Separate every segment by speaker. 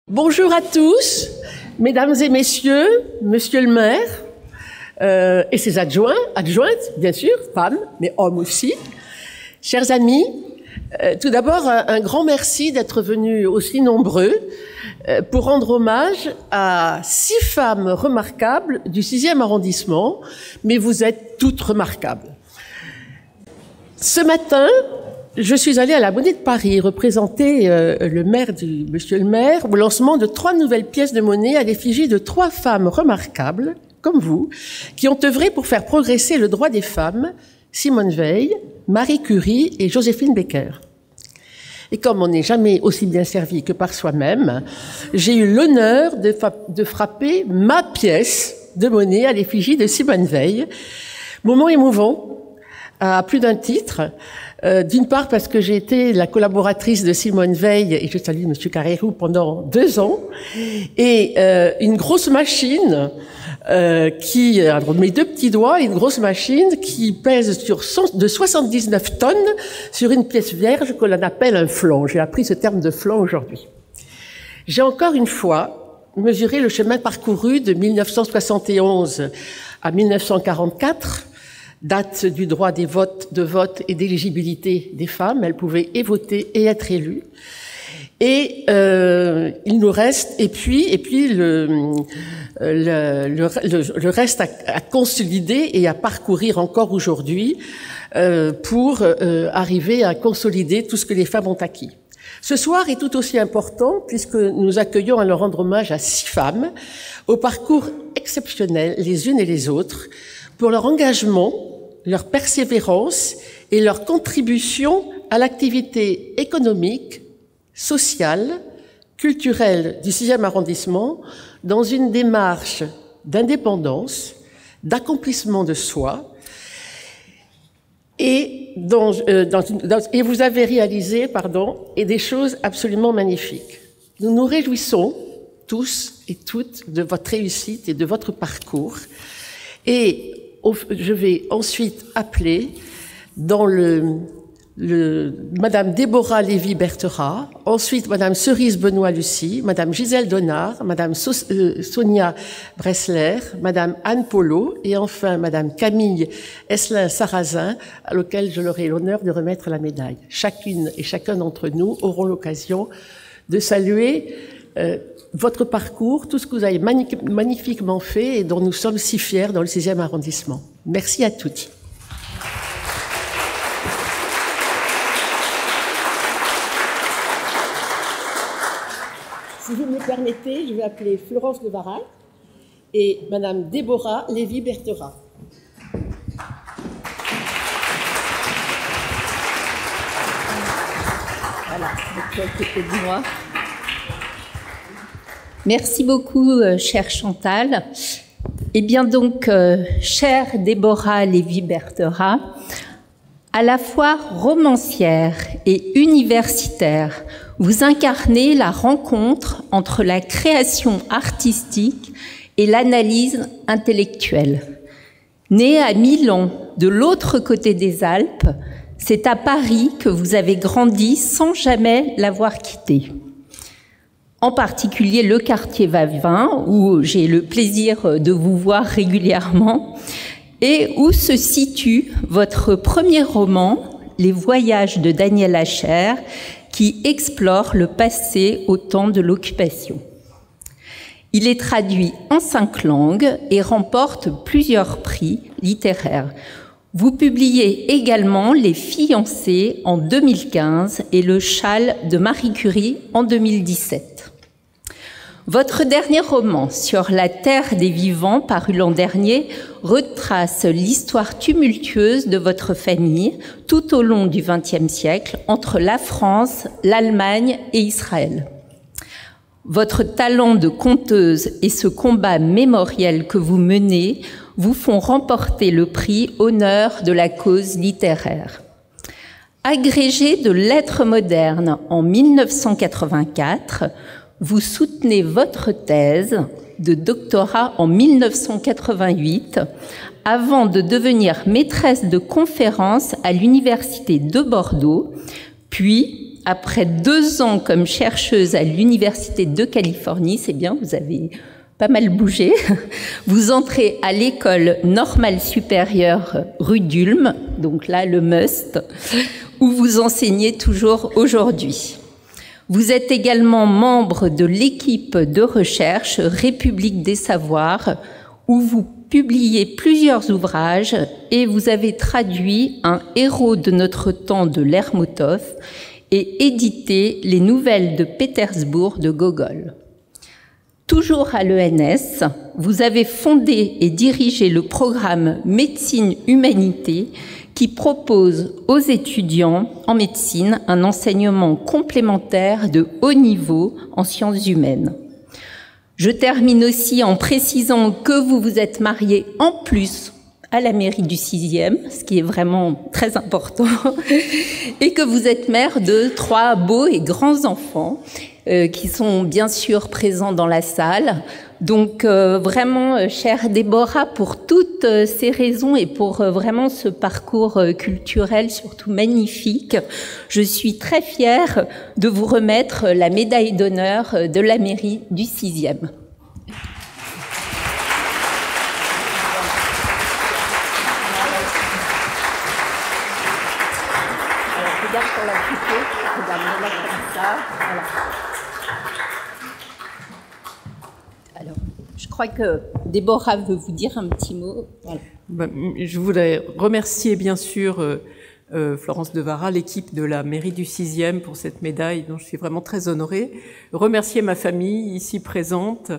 Speaker 1: Bonjour à tous, mesdames et messieurs, monsieur le maire et ses adjointes, bien sûr, femmes, mais hommes aussi. Chers amis, tout d'abord, un grand merci d'être venus aussi nombreux pour rendre hommage à 6 femmes remarquables du 6e arrondissement, mais vous êtes toutes remarquables. Ce matin, je suis allée à la Monnaie de Paris représenter monsieur le maire, au lancement de 3 nouvelles pièces de monnaie à l'effigie de 3 femmes remarquables, comme vous, qui ont œuvré pour faire progresser le droit des femmes, Simone Veil, Marie Curie et Joséphine Baker. Et comme on n'est jamais aussi bien servi que par soi-même, j'ai eu l'honneur de frapper ma pièce de monnaie à l'effigie de Simone Veil. Moment émouvant, à plus d'un titre. D'une part parce que j'ai été la collaboratrice de Simone Veil, et je salue Monsieur Carrérou, pendant 2 ans, et une grosse machine entre mes 2 petits doigts, une grosse machine qui pèse de 79 tonnes sur une pièce vierge que l'on appelle un flanc. J'ai appris ce terme de flanc aujourd'hui. J'ai encore une fois mesuré le chemin parcouru de 1971 à 1944, date du droit de vote et d'éligibilité des femmes. Elles pouvaient et voter et être élues. Et il nous reste, et puis le reste à consolider et à parcourir encore aujourd'hui pour arriver à consolider tout ce que les femmes ont acquis. Ce soir est tout aussi important puisque nous accueillons à leur rendre hommage à 6 femmes au parcours exceptionnel les unes et les autres pour leur engagement, leur persévérance et leur contribution à l'activité économique, sociale, culturelle du 6e arrondissement dans une démarche d'indépendance, d'accomplissement de soi. Et vous avez réalisé, des choses absolument magnifiques. Nous nous réjouissons tous et toutes de votre réussite et de votre parcours. Et je vais ensuite appeler Madame Déborah Lévy-Berthera, ensuite Madame Cerise Benoît-Lucie, Madame Gisèle Donnard, Madame Sonia Bressler, Madame Anne Polo et enfin Madame Camille Esselin-Sarrazin, à laquelle je leur ai l'honneur de remettre la médaille. Chacune et chacun d'entre nous auront l'occasion de saluer votre parcours, tout ce que vous avez magnifiquement fait et dont nous sommes si fiers dans le 6e arrondissement. Merci à toutes. Si vous me le permettez, je vais appeler Florence de Varal et Madame Déborah Lévy-Berthera.
Speaker 2: Voilà, de moi. Merci beaucoup, chère Chantal. Eh bien donc, chère Déborah Lévy-Berthera, à la fois romancière et universitaire, vous incarnez la rencontre entre la création artistique et l'analyse intellectuelle. Née à Milan, de l'autre côté des Alpes, c'est à Paris que vous avez grandi sans jamais l'avoir quitté. En particulier le quartier Vavin, où j'ai le plaisir de vous voir régulièrement, et où se situe votre premier roman, Les Voyages de Daniel Acher, qui explore le passé au temps de l'occupation. Il est traduit en 5 langues et remporte plusieurs prix littéraires. Vous publiez également Les Fiancés en 2015 et Le Châle de Marie Curie en 2017. Votre dernier roman, Sur la terre des vivants, paru l'an dernier, retrace l'histoire tumultueuse de votre famille tout au long du XXe siècle entre la France, l'Allemagne et Israël. Votre talent de conteuse et ce combat mémoriel que vous menez vous font remporter le prix Honneur de la cause littéraire. Agrégé de lettres modernes en 1984, vous soutenez votre thèse de doctorat en 1988 avant de devenir maîtresse de conférences à l'Université de Bordeaux, puis après 2 ans comme chercheuse à l'Université de Californie, c'est bien, vous avez pas mal bougé, vous entrez à l'école normale supérieure rue d'Ulm, donc là le must, où vous enseignez toujours aujourd'hui. Vous êtes également membre de l'équipe de recherche République des Savoirs, où vous publiez plusieurs ouvrages et vous avez traduit Un héros de notre temps de Lermontov et édité Les Nouvelles de Pétersbourg de Gogol. Toujours à l'ENS, vous avez fondé et dirigé le programme Médecine-Humanité qui propose aux étudiants en médecine un enseignement complémentaire de haut niveau en sciences humaines. Je termine aussi en précisant que vous vous êtes marié en plus à la mairie du 6e, ce qui est vraiment très important, et que vous êtes mère de 3 beaux et grands enfants qui sont bien sûr présents dans la salle. Donc vraiment, chère Déborah, pour toutes ces raisons et pour vraiment ce parcours culturel surtout magnifique, je suis très fière de vous remettre la médaille d'honneur de la mairie du 6e. Regarde pour la photo, regarde-la comme ça, voilà. Alors, je crois que Déborah veut vous dire un petit mot. Voilà.
Speaker 3: Je voulais remercier bien sûr Florence Devara, l'équipe de la mairie du 6e pour cette médaille dont je suis vraiment très honorée. Remercier ma famille ici présente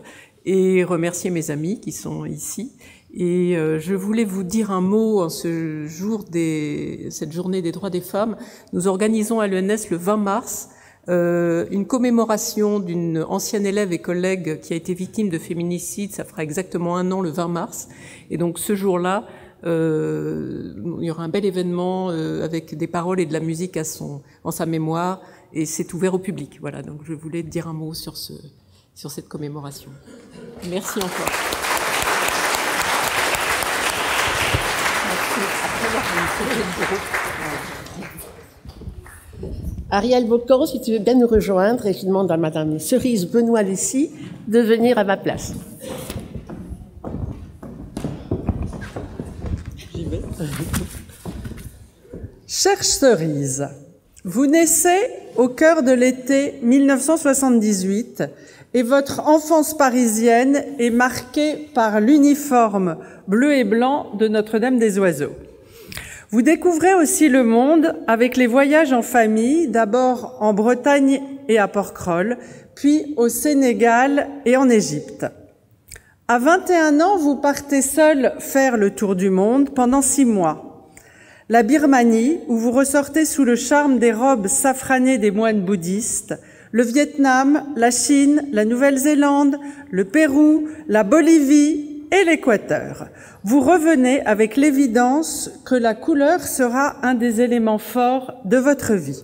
Speaker 3: et remercier mes amis qui sont ici. Et je voulais vous dire un mot en ce jour cette journée des droits des femmes. Nous organisons à l'ENS le 20 mars une commémoration d'une ancienne élève et collègue qui a été victime de féminicide. Ça fera exactement 1 an le 20 mars. Et donc ce jour-là, il y aura un bel événement avec des paroles et de la musique en sa mémoire. Et c'est ouvert au public. Voilà, donc je voulais dire un mot sur cette commémoration. Merci encore.
Speaker 1: Ariel Bocon, si tu veux bien nous rejoindre, et je demande à Madame Cerise Benoît-Lessy de venir à ma place. J'y vais.
Speaker 4: Chère Cerise, vous naissez au cœur de l'été 1978 et votre enfance parisienne est marquée par l'uniforme bleu et blanc de Notre-Dame des Oiseaux. Vous découvrez aussi le monde avec les voyages en famille, d'abord en Bretagne et à Porquerolles, puis au Sénégal et en Égypte. À 21 ans, vous partez seul faire le tour du monde pendant 6 mois. La Birmanie, où vous ressortez sous le charme des robes safranées des moines bouddhistes, le Vietnam, la Chine, la Nouvelle-Zélande, le Pérou, la Bolivie et l'Équateur. Vous revenez avec l'évidence que la couleur sera un des éléments forts de votre vie.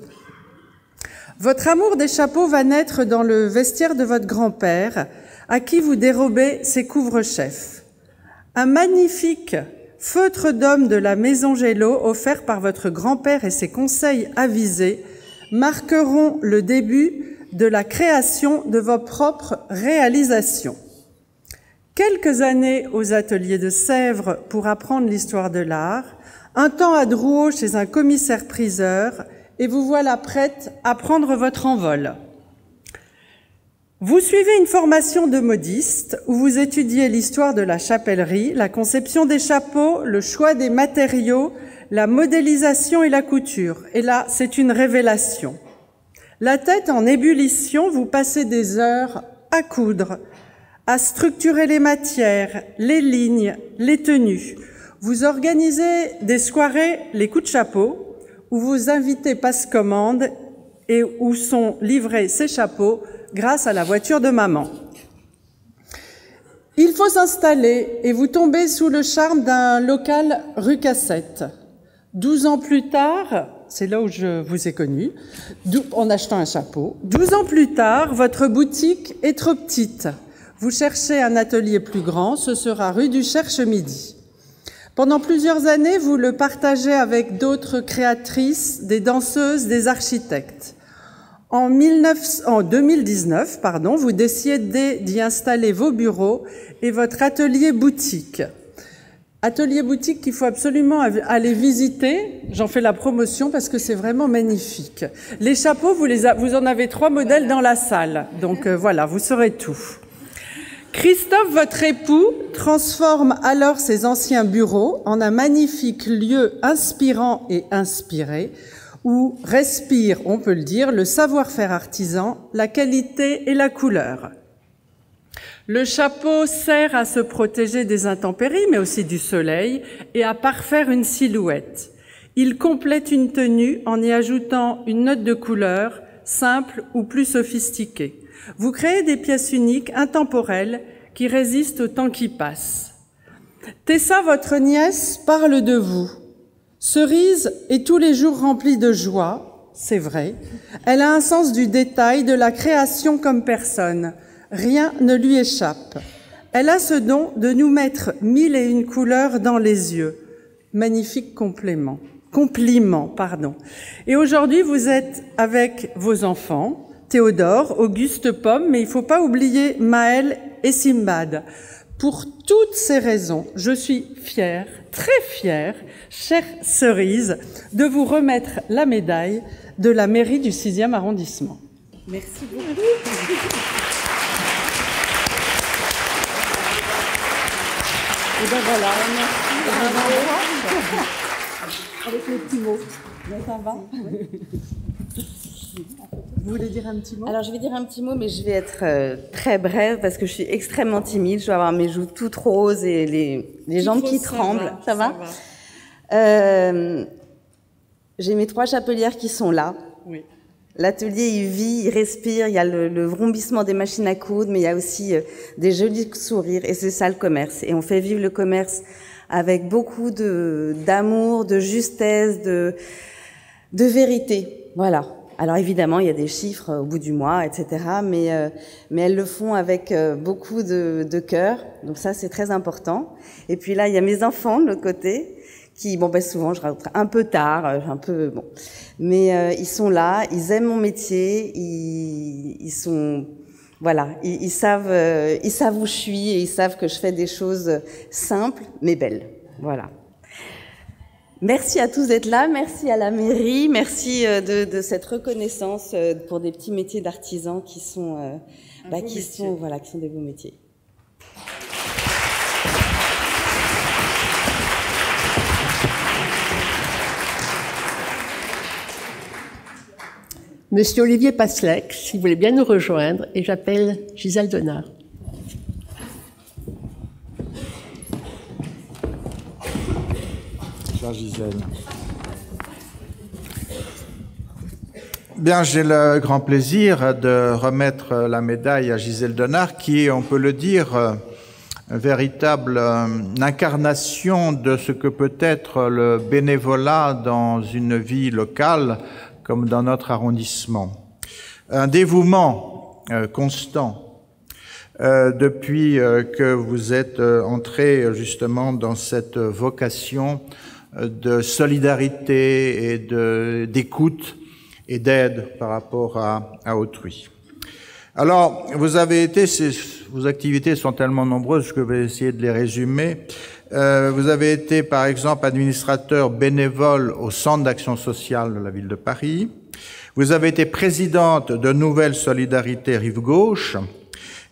Speaker 4: Votre amour des chapeaux va naître dans le vestiaire de votre grand-père, à qui vous dérobez ses couvre-chefs. Un magnifique feutre d'homme de la Maison Gélo, offert par votre grand-père et ses conseils avisés, marqueront le début de la création de vos propres réalisations. Quelques années aux ateliers de Sèvres pour apprendre l'histoire de l'art, un temps à Drouot chez un commissaire-priseur, et vous voilà prête à prendre votre envol. Vous suivez une formation de modiste où vous étudiez l'histoire de la chapellerie, la conception des chapeaux, le choix des matériaux, la modélisation et la couture. Et là, c'est une révélation. La tête en ébullition, vous passez des heures à coudre, à structurer les matières, les lignes, les tenues. Vous organisez des soirées, les coups de chapeau, où vous invitez passe-commande et où sont livrés ces chapeaux grâce à la voiture de maman. Il faut s'installer et vous tombez sous le charme d'un local rue Cassette. 12 ans plus tard, c'est là où je vous ai connu, en achetant un chapeau. 12 ans plus tard, votre boutique est trop petite. Vous cherchez un atelier plus grand, ce sera rue du Cherche-Midi. Pendant plusieurs années, vous le partagez avec d'autres créatrices, des danseuses, des architectes. En 2019, vous décidez d'y installer vos bureaux et votre atelier boutique. Atelier boutique qu'il faut absolument aller visiter. J'en fais la promotion parce que c'est vraiment magnifique. Les chapeaux, vous en avez 3 modèles dans la salle. Donc voilà, vous saurez tout. Christophe, votre époux, transforme alors ses anciens bureaux en un magnifique lieu inspirant et inspiré où respire, on peut le dire, le savoir-faire artisan, la qualité et la couleur. Le chapeau sert à se protéger des intempéries, mais aussi du soleil, et à parfaire une silhouette. Il complète une tenue en y ajoutant une note de couleur, simple ou plus sophistiquée. Vous créez des pièces uniques, intemporelles, qui résistent au temps qui passe. Tessa, votre nièce, parle de vous. Cerise est tous les jours remplie de joie, c'est vrai. Elle a un sens du détail, de la création comme personne. Rien ne lui échappe. Elle a ce don de nous mettre 1001 couleurs dans les yeux. Magnifique compliment. Et aujourd'hui, vous êtes avec vos enfants, Théodore, Auguste, Pomme, mais il ne faut pas oublier Maël et Simbad. Pour toutes ces raisons, je suis fière, très fière, chère Cerise, de vous remettre la médaille de la mairie du 6e arrondissement. Merci beaucoup. Et ben voilà, merci. Avec les petits mots. Ça va? Vous voulez dire un petit mot?
Speaker 5: Alors, je vais dire un petit mot, mais je vais être très brève parce que je suis extrêmement timide. Je dois avoir mes joues toutes roses et les jambes qui tremblent. Ça va. J'ai mes 3 chapelières qui sont là.
Speaker 4: Oui.
Speaker 5: L'atelier, il vit, il respire. Il y a le vrombissement des machines à coudre, mais il y a aussi des jolis sourires. Et c'est ça le commerce. Et on fait vivre le commerce avec beaucoup d'amour, de justesse, de vérité. Voilà. Alors évidemment, il y a des chiffres au bout du mois, etc. Mais elles le font avec beaucoup de cœur. Donc ça, c'est très important. Et puis là, il y a mes enfants de l'autre côté qui, souvent, je rentre un peu tard, mais ils sont là, ils aiment mon métier, ils sont, voilà, ils savent où je suis et ils savent que je fais des choses simples mais belles. Voilà. Merci à tous d'être là, merci à la mairie, merci de cette reconnaissance pour des petits métiers d'artisans qui sont des beaux métiers.
Speaker 1: Monsieur Olivier Passlec, si vous voulez bien nous rejoindre, et j'appelle Gisèle Donard.
Speaker 6: Chère Gisèle. Bien, j'ai le grand plaisir de remettre la médaille à Gisèle Donard, qui est, on peut le dire, une véritable incarnation de ce que peut être le bénévolat dans une vie locale, comme dans notre arrondissement. Un dévouement constant depuis que vous êtes entré justement dans cette vocation de solidarité et d'écoute et d'aide par rapport à autrui. Alors, vos activités sont tellement nombreuses que je vais essayer de les résumer. Vous avez été, par exemple, administrateur bénévole au Centre d'action sociale de la ville de Paris. Vous avez été présidente de Nouvelle Solidarité Rive-Gauche.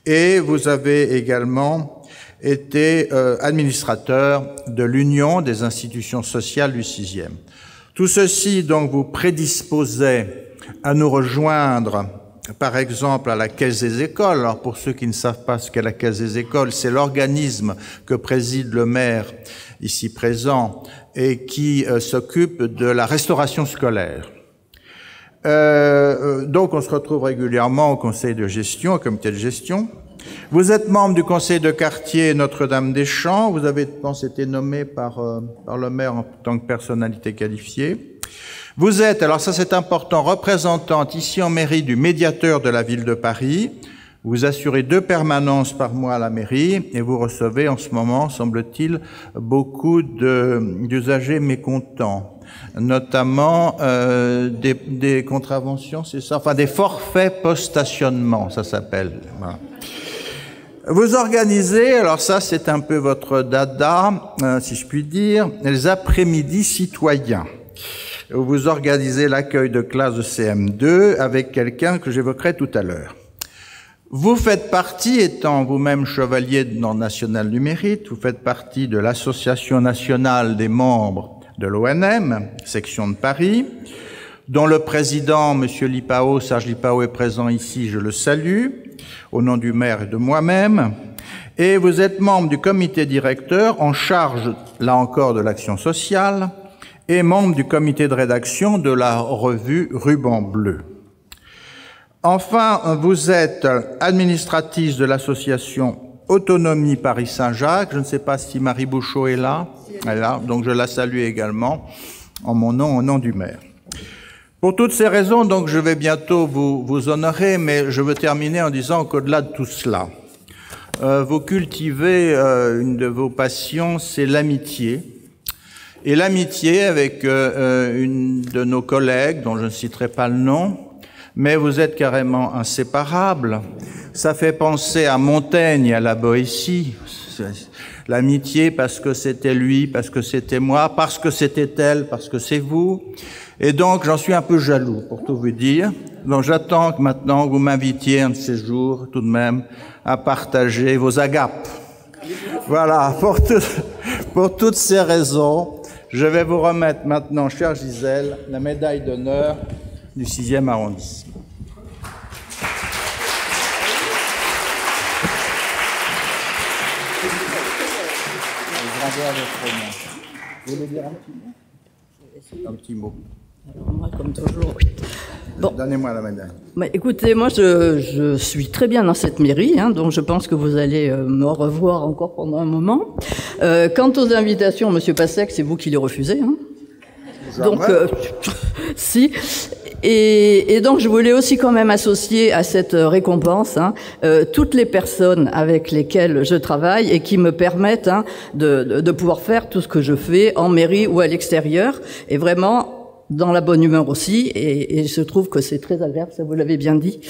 Speaker 6: Et vous avez également été administrateur de l'Union des institutions sociales du 6e. Tout ceci, donc, vous prédisposait à nous rejoindre, par exemple, à la Caisse des écoles. Alors, pour ceux qui ne savent pas ce qu'est la Caisse des écoles, c'est l'organisme que préside le maire, ici présent, et qui s'occupe de la restauration scolaire. Donc, on se retrouve régulièrement au conseil de gestion, au comité de gestion. Vous êtes membre du conseil de quartier Notre-Dame-des-Champs. Vous avez, je pense, été nommé par le maire en tant que personnalité qualifiée. Vous êtes, alors ça c'est important, représentante ici en mairie du médiateur de la ville de Paris. Vous assurez 2 permanences par mois à la mairie et vous recevez en ce moment, semble-t-il, beaucoup d'usagers mécontents. notamment des contraventions, c'est ça, enfin des forfaits post-stationnement, ça s'appelle. Voilà. Vous organisez, alors ça c'est un peu votre dada, si je puis dire, les après-midi citoyens. Vous organisez l'accueil de classe de CM2 avec quelqu'un que j'évoquerai tout à l'heure. Vous faites partie, étant vous-même chevalier de l'Ordre national du mérite, vous faites partie de l'Association nationale des membres de l'ONM, section de Paris, dont le président, M. Lipao, Serge Lipao, est présent ici, je le salue, au nom du maire et de moi-même. Et vous êtes membre du comité directeur en charge, là encore, de l'action sociale, et membre du comité de rédaction de la revue Ruban Bleu. Enfin, vous êtes administratrice de l'association Autonomie Paris-Saint-Jacques. Je ne sais pas si Marie Bouchot est là. Elle est là, donc je la salue également en mon nom, au nom du maire. Pour toutes ces raisons, donc, je vais bientôt vous honorer, mais je veux terminer en disant qu'au-delà de tout cela, vous cultivez une de vos passions, c'est l'amitié. Et l'amitié avec une de nos collègues, dont je ne citerai pas le nom, mais vous êtes carrément inséparables. Ça fait penser à Montaigne et à la Boétie. L'amitié parce que c'était lui, parce que c'était moi, parce que c'était elle, parce que c'est vous. Et donc, j'en suis un peu jaloux, pour tout vous dire. Donc, j'attends que maintenant vous m'invitiez un de ces jours, tout de même, à partager vos agapes. Voilà, pour toutes ces raisons, je vais vous remettre maintenant, chère Gisèle, la médaille d'honneur du 6e arrondissement. Vous voulez dire un petit mot?
Speaker 7: Alors moi, comme toujours, oui. Bon.
Speaker 6: Donnez-moi la médaille.
Speaker 7: Bah, écoutez, moi, je suis très bien dans cette mairie, hein, donc je pense que vous allez me revoir encore pendant un moment. Quant aux invitations, Monsieur Passec, c'est vous qui les refusez. Hein. Donc, si. Et donc, je voulais aussi quand même associer à cette récompense toutes les personnes avec lesquelles je travaille et qui me permettent de pouvoir faire tout ce que je fais en mairie ou à l'extérieur, et vraiment dans la bonne humeur aussi, et je trouve que c'est très agréable, ça vous l'avez bien dit.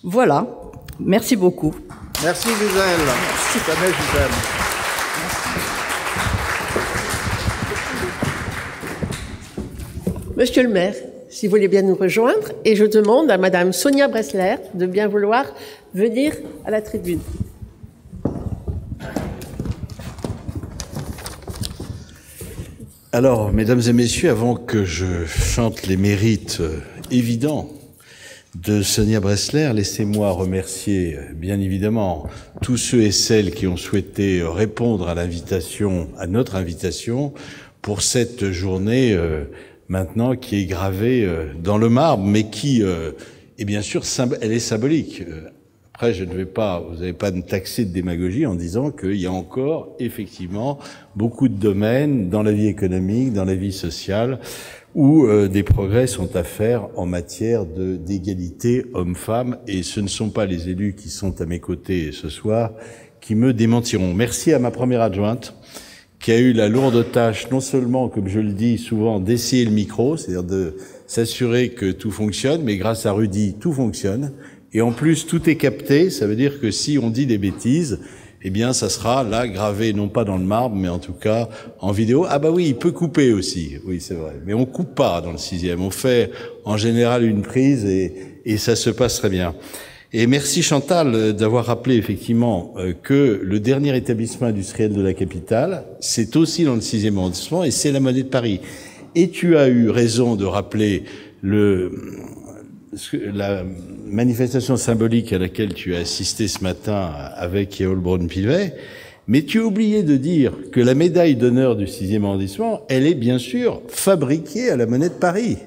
Speaker 7: Voilà, merci beaucoup.
Speaker 6: Merci Gisèle. Merci. Tenez, Gisèle.
Speaker 1: Monsieur le maire, si vous voulez bien nous rejoindre, et je demande à Madame Sonia Bressler de bien vouloir venir à la tribune.
Speaker 8: Alors, mesdames et messieurs, avant que je chante les mérites évidents de Sonia Bressler, laissez-moi remercier bien évidemment tous ceux et celles qui ont souhaité répondre à l'invitation, à notre invitation, pour cette journée maintenant qui est gravée dans le marbre, mais qui est bien sûr, elle est symbolique. Après, vous n'allez pas me taxer de démagogie en disant qu'il y a encore, effectivement, beaucoup de domaines dans la vie économique, dans la vie sociale, où des progrès sont à faire en matière d'égalité hommes-femmes, et ce ne sont pas les élus qui sont à mes côtés ce soir qui me démentiront. Merci à ma première adjointe, qui a eu la lourde tâche, non seulement, comme je le dis souvent, d'essayer le micro, c'est-à-dire de s'assurer que tout fonctionne, mais grâce à Rudy, tout fonctionne. Et en plus, tout est capté, ça veut dire que si on dit des bêtises, eh bien, ça sera là gravé, non pas dans le marbre, mais en tout cas en vidéo. Ah bah oui, il peut couper aussi, oui c'est vrai. Mais on coupe pas dans le 6e, on fait en général une prise et ça se passe très bien. Et merci Chantal d'avoir rappelé effectivement que le dernier établissement industriel de la capitale, c'est aussi dans le 6e arrondissement et c'est la Monnaie de Paris. Et tu as eu raison de rappeler la manifestation symbolique à laquelle tu as assisté ce matin avec Yeol Braun-Pivet, mais tu as oublié de dire que la médaille d'honneur du 6e arrondissement, elle est bien sûr fabriquée à la Monnaie de Paris.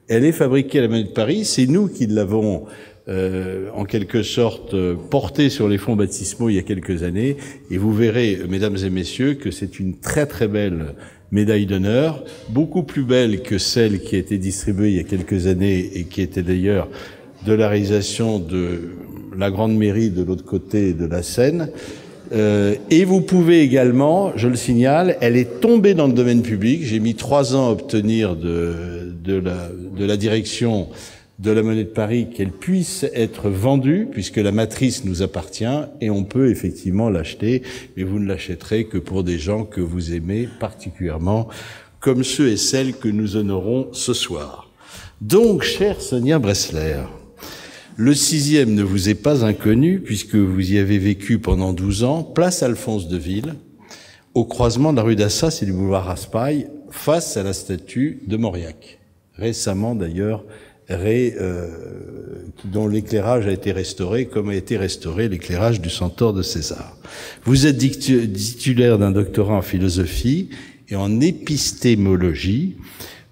Speaker 8: Elle est fabriquée à la Monnaie de Paris, c'est nous qui l'avons en quelque sorte portée sur les fonds baptismaux il y a quelques années, et vous verrez, mesdames et messieurs, que c'est une très très belle médaille d'honneur, beaucoup plus belle que celle qui a été distribuée il y a quelques années et qui était d'ailleurs de la réalisation de la grande mairie de l'autre côté de la Seine. Et vous pouvez également, je le signale, elle est tombée dans le domaine public. J'ai mis 3 ans à obtenir de la direction de la Monnaie de Paris qu'elle puisse être vendue, puisque la matrice nous appartient, et on peut effectivement l'acheter, mais vous ne l'achèterez que pour des gens que vous aimez particulièrement, comme ceux et celles que nous honorons ce soir. Donc, chère Sonia Bressler, le 6e ne vous est pas inconnu, puisque vous y avez vécu pendant 12 ans, place Alphonse de Ville, au croisement de la rue d'Assas et du boulevard Raspail, face à la statue de Mauriac. Récemment, d'ailleurs, dont l'éclairage a été restauré, comme a été restauré l'éclairage du Centaure de César. Vous êtes titulaire d'un doctorat en philosophie et en épistémologie.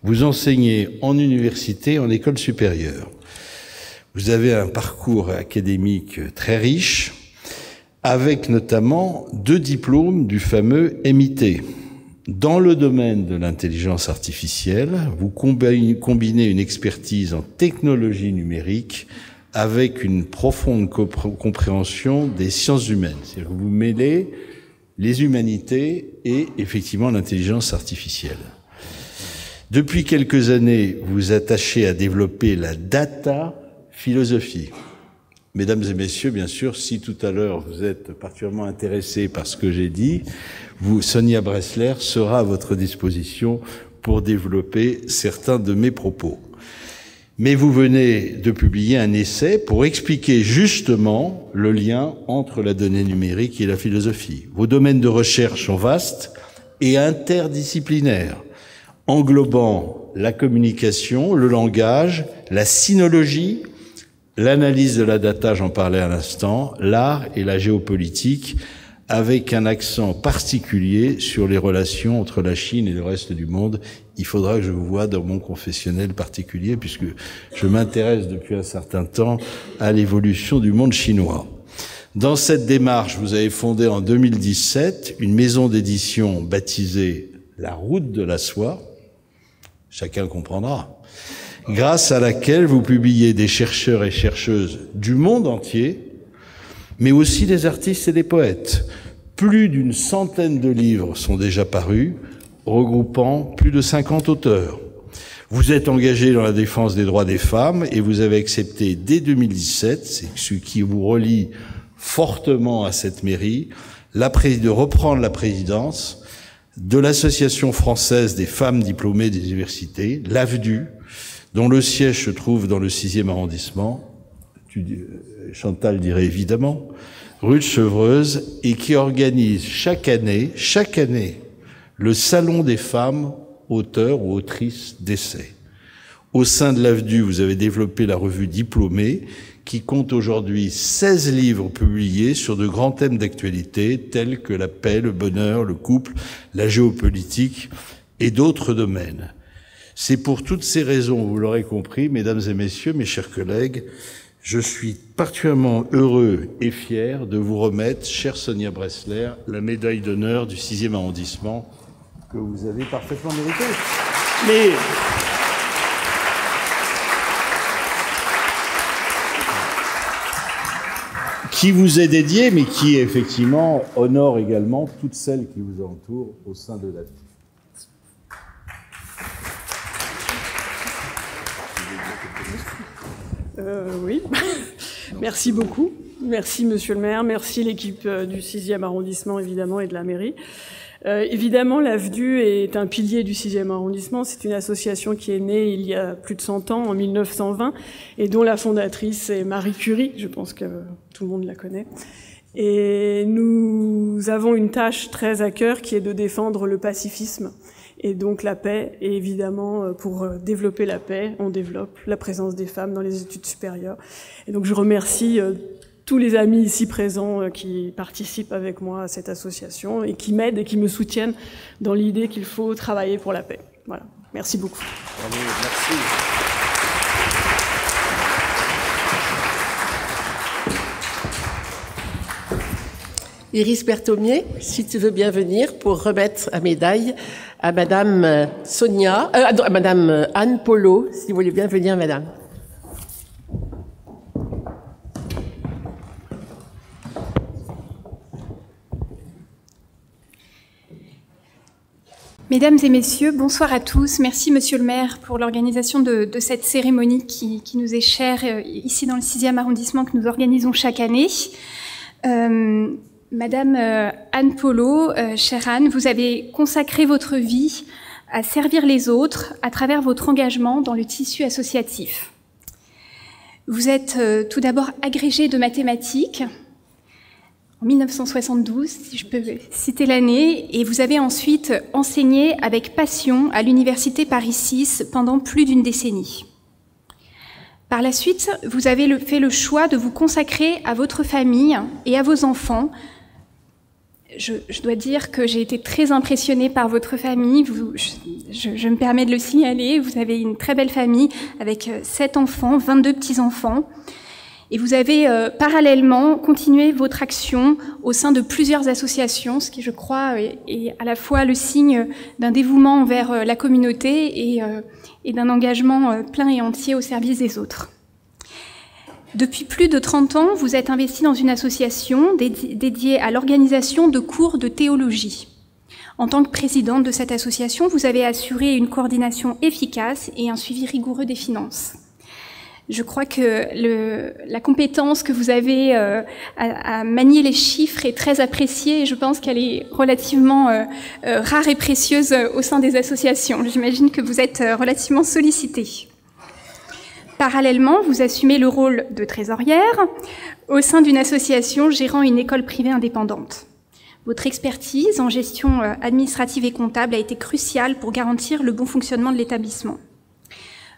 Speaker 8: Vous enseignez en université et en école supérieure. Vous avez un parcours académique très riche, avec notamment 2 diplômes du fameux MIT. Dans le domaine de l'intelligence artificielle, vous combinez une expertise en technologie numérique avec une profonde compréhension des sciences humaines. C'est-à-dire que vous mêlez les humanités et effectivement l'intelligence artificielle. Depuis quelques années, vous vous attachez à développer la data philosophie. Mesdames et messieurs, bien sûr, si tout à l'heure vous êtes particulièrement intéressés par ce que j'ai dit, Sonia Bressler sera à votre disposition pour développer certains de mes propos. Mais vous venez de publier un essai pour expliquer justement le lien entre la donnée numérique et la philosophie. Vos domaines de recherche sont vastes et interdisciplinaires, englobant la communication, le langage, la sinologie, l'analyse de la data, j'en parlais à l'instant, l'art et la géopolitique, avec un accent particulier sur les relations entre la Chine et le reste du monde. Il faudra que je vous voie dans mon confessionnel particulier, puisque je m'intéresse depuis un certain temps à l'évolution du monde chinois. Dans cette démarche, vous avez fondé en 2017 une maison d'édition baptisée La Route de la Soie, chacun comprendra, grâce à laquelle vous publiez des chercheurs et chercheuses du monde entier, mais aussi des artistes et des poètes. Plus d'une centaine de livres sont déjà parus, regroupant plus de 50 auteurs. Vous êtes engagé dans la défense des droits des femmes et vous avez accepté dès 2017, c'est ce qui vous relie fortement à cette mairie, de reprendre la présidence de l'Association française des femmes diplômées des universités, l'AFDU, dont le siège se trouve dans le 6e arrondissement, Chantal dirait évidemment, rue de Chevreuse, et qui organise chaque année, le Salon des femmes auteurs ou autrices d'essais. Au sein de l'AFDU, vous avez développé la revue Diplômée, qui compte aujourd'hui 16 livres publiés sur de grands thèmes d'actualité, tels que la paix, le bonheur, le couple, la géopolitique et d'autres domaines. C'est pour toutes ces raisons, vous l'aurez compris, mesdames et messieurs, mes chers collègues, je suis particulièrement heureux et fier de vous remettre, chère Sonia Bressler, la médaille d'honneur du 6e arrondissement que vous avez parfaitement méritée. Mais qui vous est dédiée, mais qui effectivement honore également toutes celles qui vous entourent au sein de la vie.
Speaker 9: Oui, merci beaucoup. Merci Monsieur le maire, merci l'équipe du 6e arrondissement évidemment et de la mairie. Évidemment, l'AFDU est un pilier du 6e arrondissement. C'est une association qui est née il y a plus de 100 ans, en 1920, et dont la fondatrice est Marie Curie. Je pense que tout le monde la connaît. Et nous avons une tâche très à cœur qui est de défendre le pacifisme et donc la paix. Et évidemment, pour développer la paix, on développe la présence des femmes dans les études supérieures. Et donc je remercie tous les amis ici présents qui participent avec moi à cette association et qui m'aident et qui me soutiennent dans l'idée qu'il faut travailler pour la paix. Voilà. Merci beaucoup.
Speaker 8: Allez, merci.
Speaker 1: Iris Berthomier, si tu veux bien venir pour remettre la médaille à Madame à Madame Anne Polo, si vous voulez bien venir, Madame.
Speaker 10: Mesdames et messieurs, bonsoir à tous. Merci, Monsieur le maire, pour l'organisation de cette cérémonie qui nous est chère ici dans le 6e arrondissement que nous organisons chaque année. Madame Anne Polo, chère Anne, vous avez consacré votre vie à servir les autres à travers votre engagement dans le tissu associatif. Vous êtes tout d'abord agrégée de mathématiques en 1972, si je peux citer l'année, et vous avez ensuite enseigné avec passion à l'université Paris 6 pendant plus d'une décennie. Par la suite, vous avez fait le choix de vous consacrer à votre famille et à vos enfants. Je dois dire que j'ai été très impressionnée par votre famille. Je me permets de le signaler. Vous avez une très belle famille avec 7 enfants, 22 petits-enfants. Et vous avez parallèlement continué votre action au sein de plusieurs associations, ce qui, je crois, est à la fois le signe d'un dévouement envers la communauté et d'un engagement plein et entier au service des autres. Depuis plus de 30 ans, vous êtes investi dans une association dédiée à l'organisation de cours de théologie. En tant que présidente de cette association, vous avez assuré une coordination efficace et un suivi rigoureux des finances. Je crois que la compétence que vous avez à manier les chiffres est très appréciée et je pense qu'elle est relativement rare et précieuse au sein des associations. J'imagine que vous êtes relativement sollicité. Parallèlement, vous assumez le rôle de trésorière au sein d'une association gérant une école privée indépendante. Votre expertise en gestion administrative et comptable a été cruciale pour garantir le bon fonctionnement de l'établissement.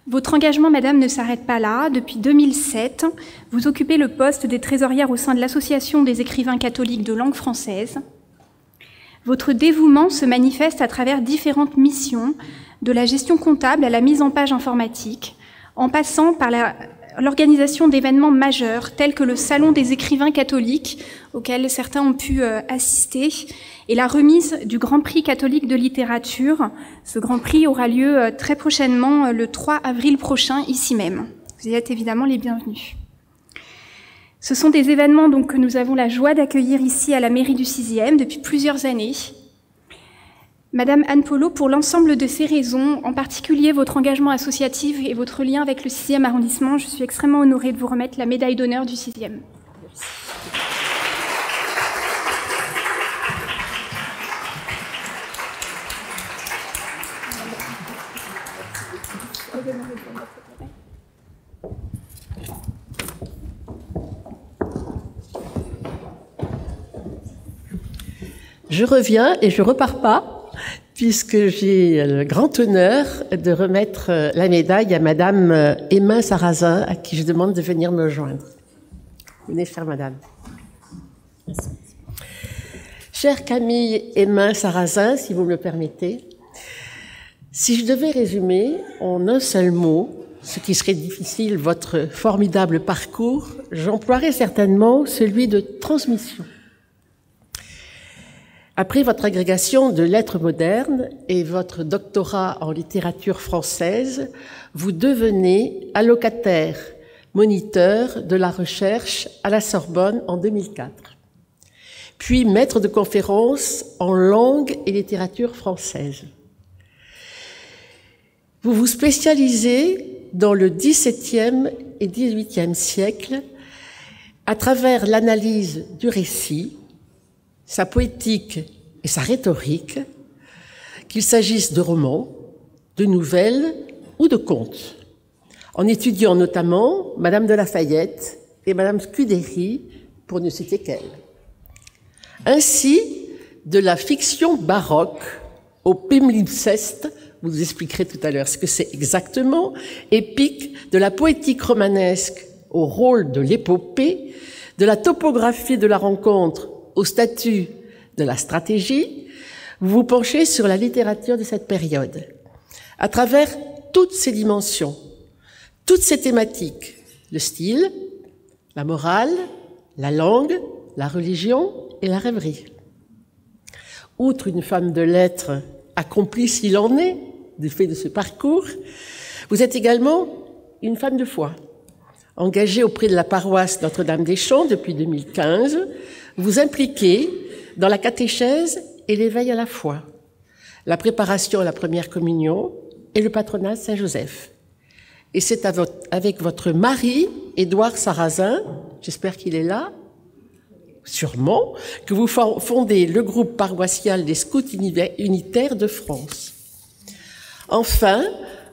Speaker 10: Votre engagement, madame, ne s'arrête pas là. Depuis 2007, vous occupez le poste des trésorières au sein de l'Association des écrivains catholiques de langue française. Votre dévouement se manifeste à travers différentes missions, de la gestion comptable à la mise en page informatique, en passant par l'organisation d'événements majeurs tels que le Salon des écrivains catholiques, auquel certains ont pu assister, et la remise du Grand Prix catholique de littérature. Ce Grand Prix aura lieu très prochainement, le 3 avril prochain, ici même. Vous y êtes évidemment les bienvenus. Ce sont des événements donc, que nous avons la joie d'accueillir ici à la mairie du 6e depuis plusieurs années. Madame Anne Polo, pour l'ensemble de ces raisons, en particulier votre engagement associatif et votre lien avec le 6e arrondissement, je suis extrêmement honorée de vous remettre la médaille d'honneur du 6e.
Speaker 1: Je reviens et je repars pas, puisque j'ai le grand honneur de remettre la médaille à Madame Emma Sarrazin, à qui je demande de venir me rejoindre. Venez, chère Madame. Merci. Chère Camille Emma Sarrazin, si vous me le permettez, si je devais résumer en un seul mot, ce qui serait difficile, votre formidable parcours, j'emploierais certainement celui de transmission. Après votre agrégation de lettres modernes et votre doctorat en littérature française, vous devenez allocataire, moniteur de la recherche à la Sorbonne en 2004, puis maître de conférences en langue et littérature française. Vous vous spécialisez dans le XVIIe et XVIIIe siècle à travers l'analyse du récit, sa poétique et sa rhétorique, qu'il s'agisse de romans, de nouvelles ou de contes, en étudiant notamment Madame de La Fayette et Madame Scudéry, pour ne citer qu'elles. Ainsi, de la fiction baroque au palimpseste, vous expliquerez tout à l'heure ce que c'est exactement, épique, de la poétique romanesque au rôle de l'épopée, de la topographie de la rencontre au statut de la stratégie, vous vous penchez sur la littérature de cette période, à travers toutes ses dimensions, toutes ces thématiques, le style, la morale, la langue, la religion et la rêverie. Outre une femme de lettres accomplie s'il en est, du fait de ce parcours, vous êtes également une femme de foi, engagée auprès de la paroisse Notre-Dame-des-Champs depuis 2015, vous impliquez dans la catéchèse et l'éveil à la foi, la préparation à la première communion et le patronat Saint-Joseph. Et c'est avec votre mari, Édouard Sarrazin, j'espère qu'il est là, sûrement, que vous fondez le groupe paroissial des scouts unitaires de France. Enfin,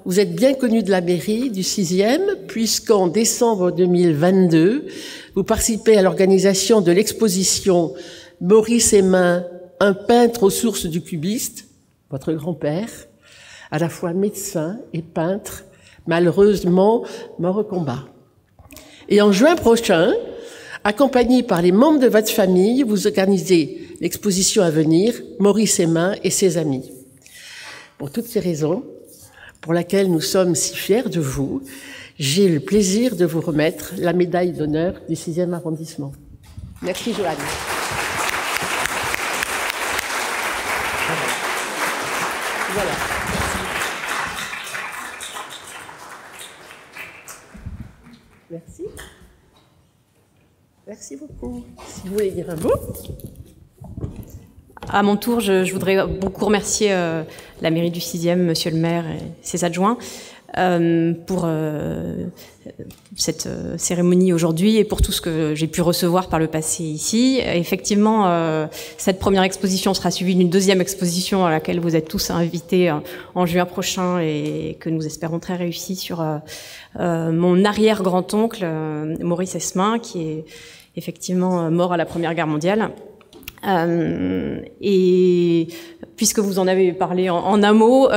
Speaker 1: vous êtes bien connu de la mairie du 6e, puisqu'en décembre 2022, vous participez à l'organisation de l'exposition Maurice Aymin, un peintre aux sources du cubiste, votre grand-père, à la fois médecin et peintre, malheureusement mort au combat. Et en juin prochain, accompagné par les membres de votre famille, vous organisez l'exposition à venir, Maurice Aymin et ses amis. Pour toutes ces raisons, pour laquelle nous sommes si fiers de vous, j'ai le plaisir de vous remettre la médaille d'honneur du 6e arrondissement. Merci, Joanne. Voilà. Merci. Merci beaucoup. Si vous voulez dire un mot.
Speaker 11: À mon tour, je voudrais beaucoup remercier la mairie du 6e, monsieur le maire et ses adjoints pour cette cérémonie aujourd'hui et pour tout ce que j'ai pu recevoir par le passé ici. Effectivement, cette première exposition sera suivie d'une deuxième exposition à laquelle vous êtes tous invités en juin prochain et que nous espérons très réussie sur mon arrière-grand-oncle, Maurice Aymin, qui est effectivement mort à la Première Guerre mondiale. Et puisque vous en avez parlé en un mot,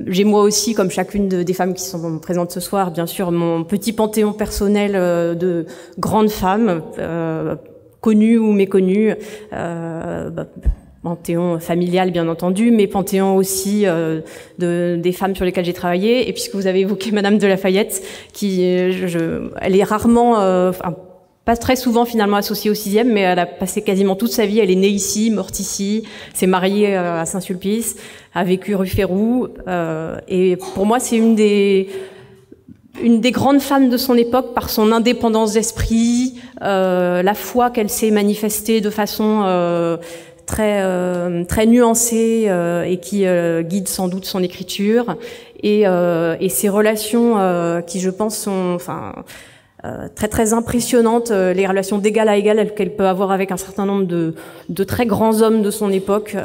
Speaker 11: j'ai moi aussi, comme chacune des femmes qui sont présentes ce soir, bien sûr, mon petit panthéon personnel de grandes femmes, connues ou méconnues, panthéon familial bien entendu, mais panthéon aussi des femmes sur lesquelles j'ai travaillé. Et puisque vous avez évoqué Madame de Lafayette, elle est rarement... pas très souvent finalement associée au 6e, mais elle a passé quasiment toute sa vie. Elle est née ici, morte ici, s'est mariée à Saint-Sulpice, a vécu rue Férou. Et pour moi, c'est une des grandes femmes de son époque par son indépendance d'esprit, la foi qu'elle s'est manifestée de façon très nuancée et qui guide sans doute son écriture et ses relations qui, je pense, sont très très impressionnante, les relations d'égal à égal qu'elle peut avoir avec un certain nombre de très grands hommes de son époque.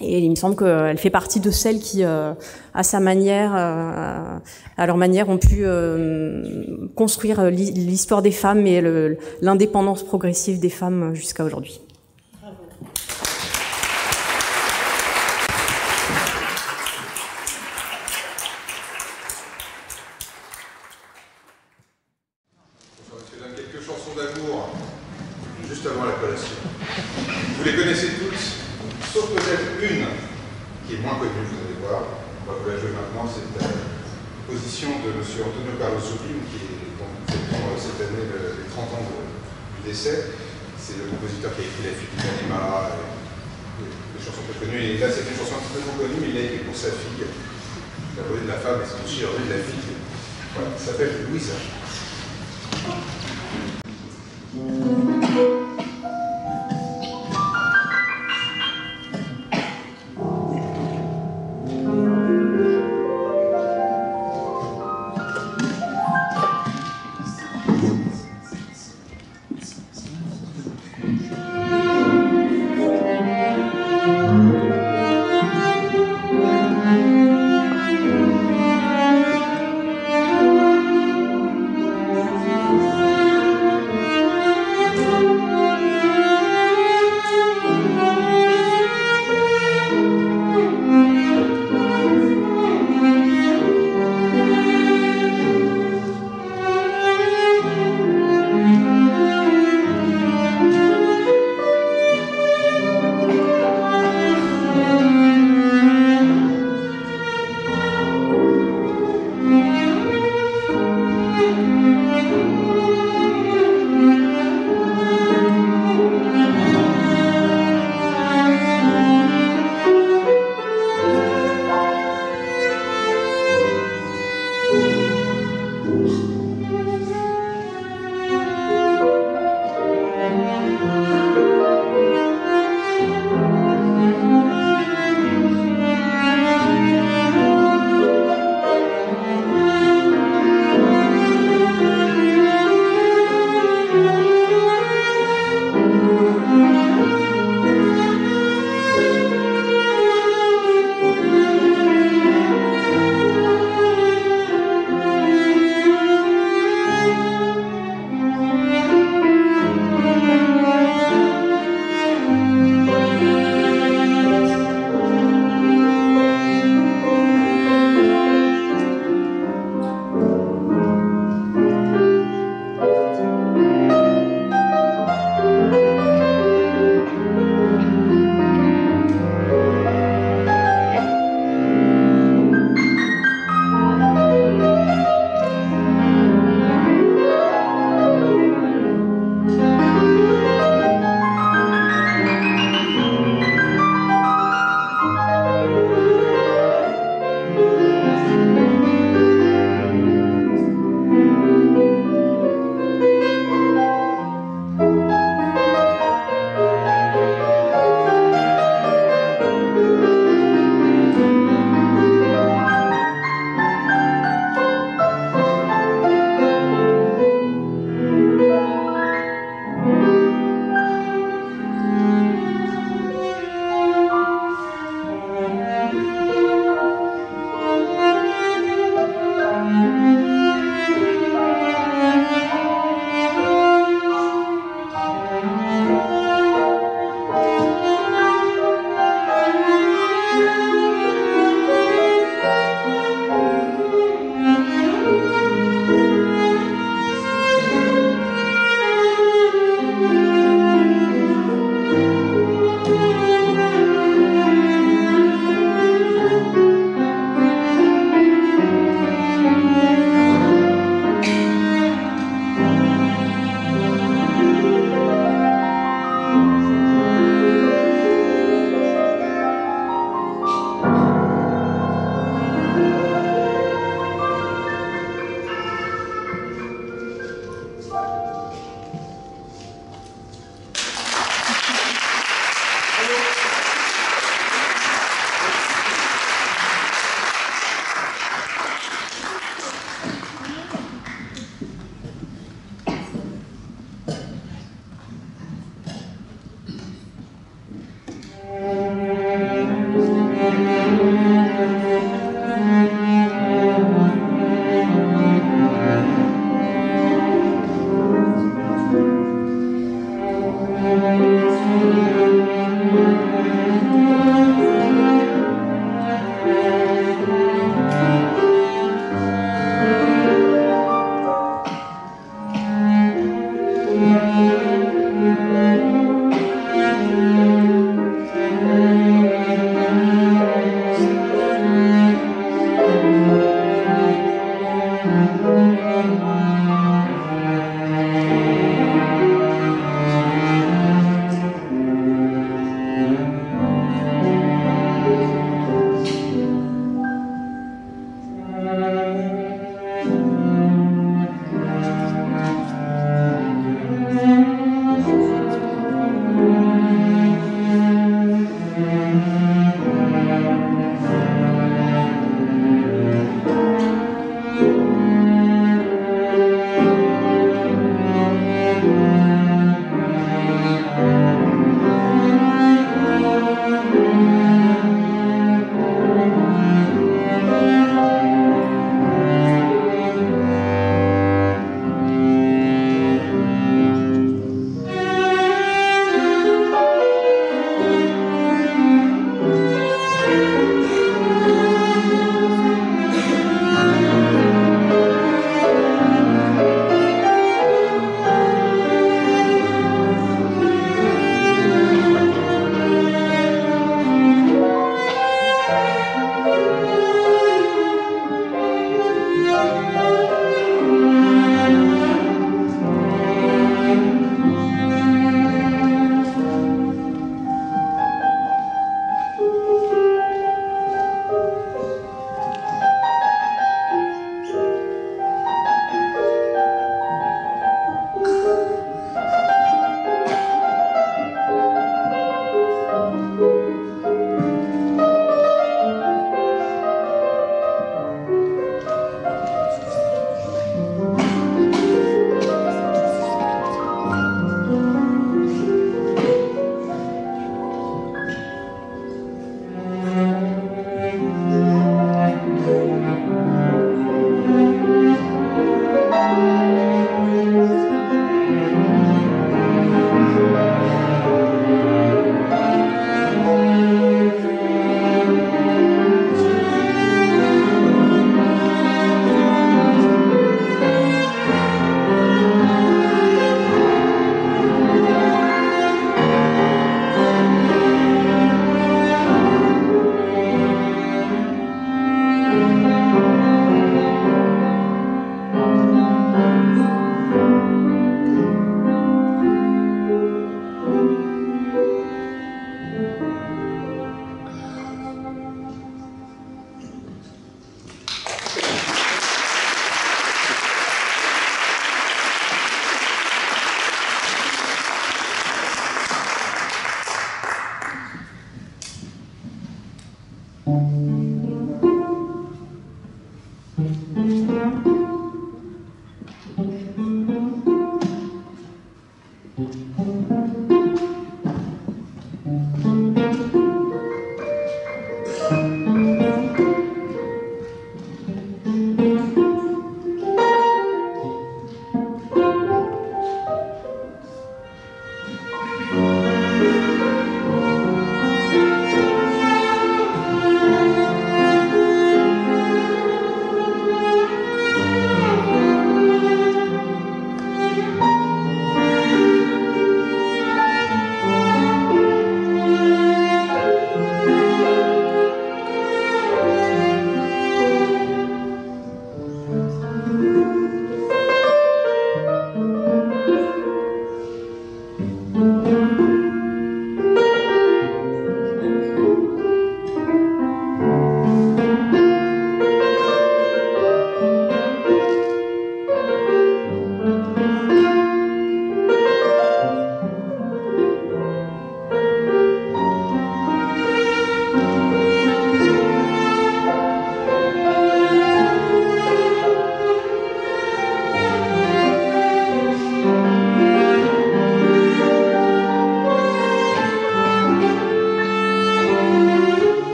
Speaker 11: Et il me semble qu'elle fait partie de celles qui, à sa manière, à leur manière, ont pu construire l'histoire des femmes et l'indépendance progressive des femmes jusqu'à aujourd'hui.
Speaker 12: Vous les connaissez toutes, sauf peut-être une qui est moins connue, vous allez voir. On va vous la jouer maintenant, c'est la composition de M. Antonio Carlos Jobim, qui fêtons cette année les 30 ans du décès. C'est le compositeur qui a écrit La fille d'Ipanema, des chansons très connues. Et là, c'est une chanson très connue, mais il l'a écrit pour sa fille. La revue de la femme, et c'est aussi la revue de la fille. Voilà, ça s'appelle Louisa.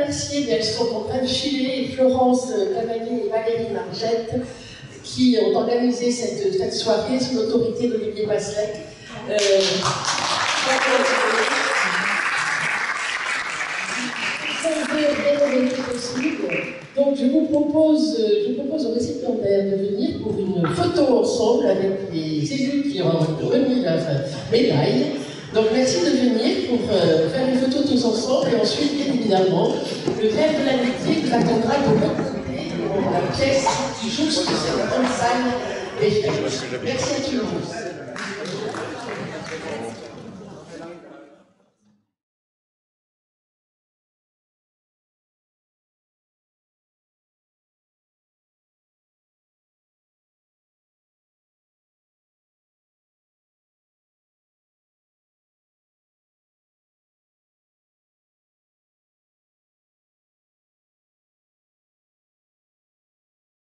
Speaker 1: remercier, mais elles sont en train de filer, Florence Cavalier et Valérie Margette, qui ont organisé cette soirée sous l'autorité d'Olivier Passelet. Donc je vous propose aux récipiendaires de venir pour une photo ensemble avec les élus qui ont remis leur médaille. Donc merci de venir pour faire une photo tous ensemble et ensuite, bien évidemment, le verre de l'amitié qui attendra de l'autre côté dans la pièce qui jouxte cette grande salle des fêtes. Merci à tous.